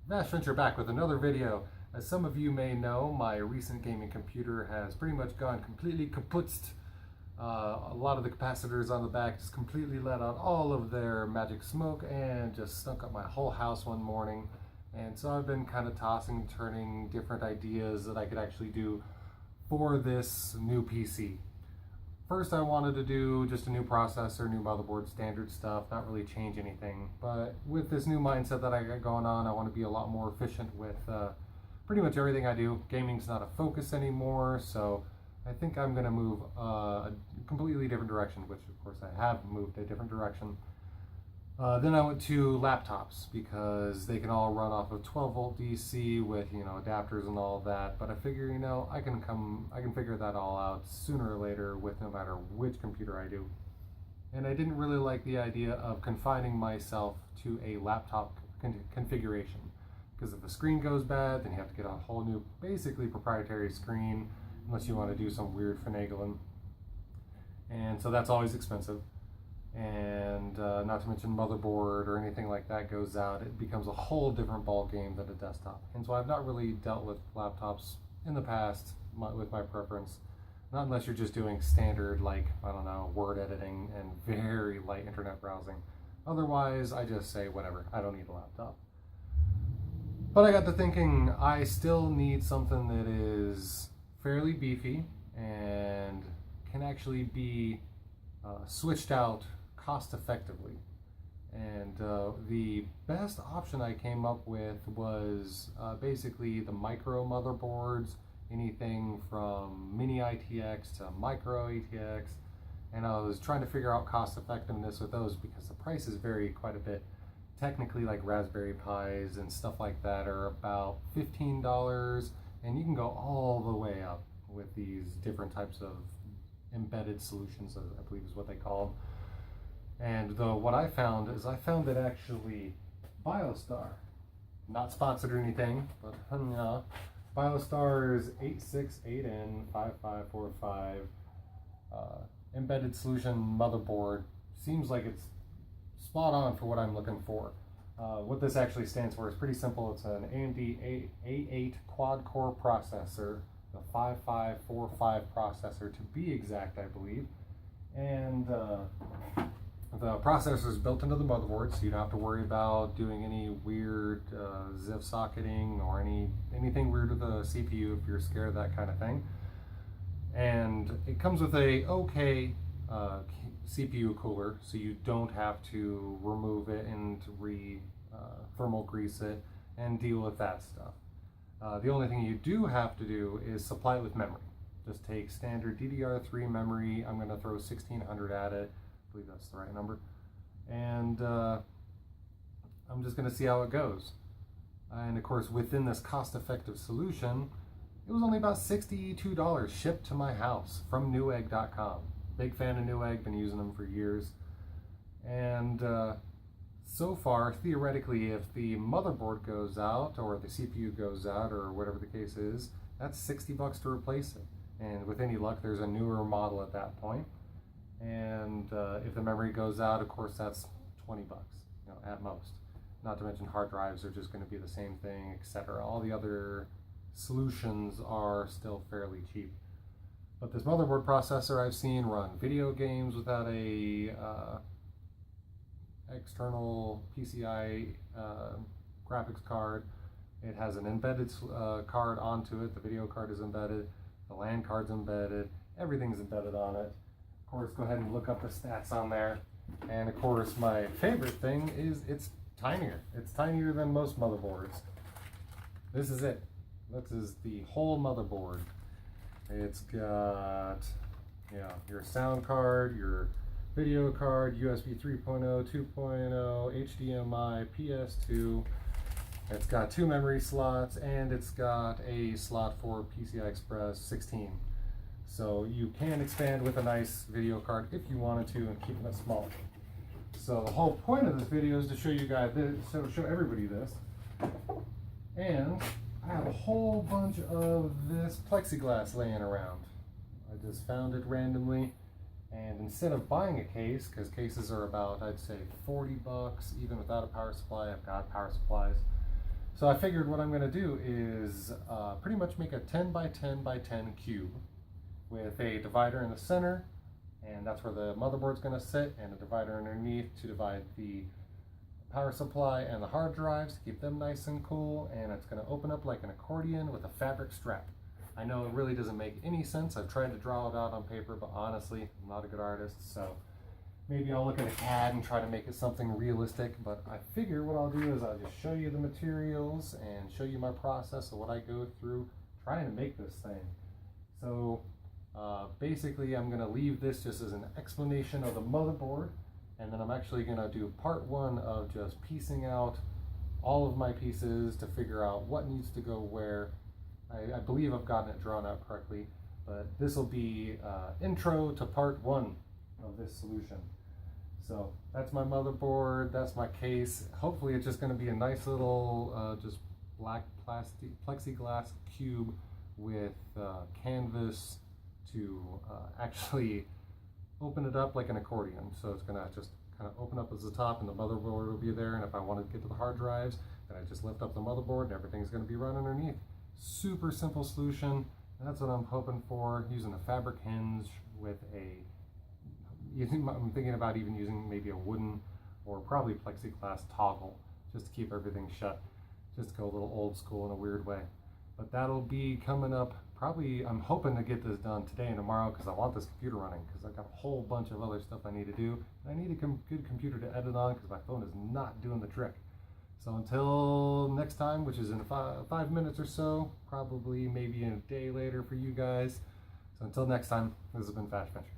Vash Venture back with another video. As some of you may know, my recent gaming computer has pretty much gone completely kaputzed. A lot of the capacitors on the back just completely let out all of their magic smoke and just stunk up my whole house one morning. And so I've been kind of tossing, turning different ideas that I could actually do for this new PC. First, I wanted to do just a new processor, new motherboard, standard stuff, not really change anything. But with this new mindset that I got going on, I want to be a lot more efficient with pretty much everything I do. Gaming's not a focus anymore, so I think I'm going to move a completely different direction, which of course I have moved a different direction. Then I went to laptops because they can all run off of 12 volt DC with, adapters and all of that. But I figure, I can figure that all out sooner or later with no matter which computer I do. And I didn't really like the idea of confining myself to a laptop configuration, because if the screen goes bad, then you have to get a whole new, basically proprietary screen, unless you want to do some weird finagling. And so that's always expensive. And not to mention motherboard or anything like that goes out, it becomes a whole different ball game than a desktop. And so I've not really dealt with laptops in the past with my preference, not unless you're just doing standard, like, I don't know, word editing and very light internet browsing. Otherwise, I just say whatever, I don't need a laptop. But I got to thinking, I still need something that is fairly beefy and can actually be switched out cost effectively. And the best option I came up with was basically the micro motherboards, anything from Mini-Itx to micro ATX, and I was trying to figure out cost effectiveness with those because the prices vary quite a bit. Technically, like Raspberry Pis and stuff like that are about $15, and you can go all the way up with these different types of embedded solutions, I believe is what they call them. And what I found that actually BioStar, not sponsored or anything, but BioStar's A68N-5545 embedded solution motherboard seems like it's spot on for what I'm looking for. What this actually stands for is pretty simple. It's an AMD A8 quad-core processor, the 5545 processor to be exact, I believe. And the processor is built into the motherboard, so you don't have to worry about doing any weird ZIF socketing or anything weird with the CPU if you're scared of that kind of thing. And it comes with a okay CPU cooler, so you don't have to remove it and thermal grease it and deal with that stuff. The only thing you do have to do is supply it with memory. Just take standard DDR3 memory. I'm going to throw 1600 at it. I believe that's the right number. And I'm just going to see how it goes. And of course, within this cost-effective solution, it was only about $62 shipped to my house from Newegg.com. Big fan of Newegg, been using them for years. And so far, theoretically, if the motherboard goes out or the CPU goes out or whatever the case is, that's $60 to replace it. And with any luck, there's a newer model at that point. And if the memory goes out, of course, that's $20, at most. Not to mention hard drives are just going to be the same thing, etc. All the other solutions are still fairly cheap. But this motherboard processor I've seen run video games without a external PCI graphics card. It has an embedded card onto it. The video card is embedded. The LAN card's embedded. Everything's embedded on it. Of course, go ahead and look up the stats on there. And of course, my favorite thing is it's tinier. It's tinier than most motherboards. This is it. This is the whole motherboard. It's got, your sound card, your video card, USB 3.0, 2.0, HDMI, PS2. It's got 2 memory slots, and it's got a slot for PCI Express 16. So you can expand with a nice video card if you wanted to and keep it small. So the whole point of this video is to show you guys this, so show everybody this. And I have a whole bunch of this plexiglass laying around. I just found it randomly, and instead of buying a case, because cases are about, I'd say, $40, even without a power supply. I've got power supplies. So I figured what I'm going to do is pretty much make a 10 by 10 by 10 cube with a divider in the center, and that's where the motherboard's going to sit, and a divider underneath to divide the power supply and the hard drives, keep them nice and cool, and it's going to open up like an accordion with a fabric strap. I know it really doesn't make any sense. I've tried to draw it out on paper, but honestly, I'm not a good artist, so maybe I'll look at a CAD and try to make it something realistic, but I figure what I'll do is I'll just show you the materials and show you my process of what I go through trying to make this thing. So basically I'm going to leave this just as an explanation of the motherboard, and then I'm actually going to do part one of just piecing out all of my pieces to figure out what needs to go where. I believe I've gotten it drawn out correctly, but this will be intro to part one of this solution. So that's my motherboard, that's my case. Hopefully it's just going to be a nice little just black plastic plexiglass cube with canvas to actually open it up like an accordion. So it's going to just kind of open up as the top, and the motherboard will be there, and if I want to get to the hard drives, then I just lift up the motherboard and everything's going to be run underneath. Super simple solution. That's what I'm hoping for, using a fabric hinge with I'm thinking about even using maybe a wooden or probably plexiglass toggle just to keep everything shut, just to go a little old school in a weird way. But that'll be coming up probably. I'm hoping to get this done today and tomorrow because I want this computer running, because I've got a whole bunch of other stuff I need to do. And I need a good computer to edit on because my phone is not doing the trick. So until next time, which is in 5 minutes or so, probably maybe a day later for you guys. So until next time, this has been Fast Venture.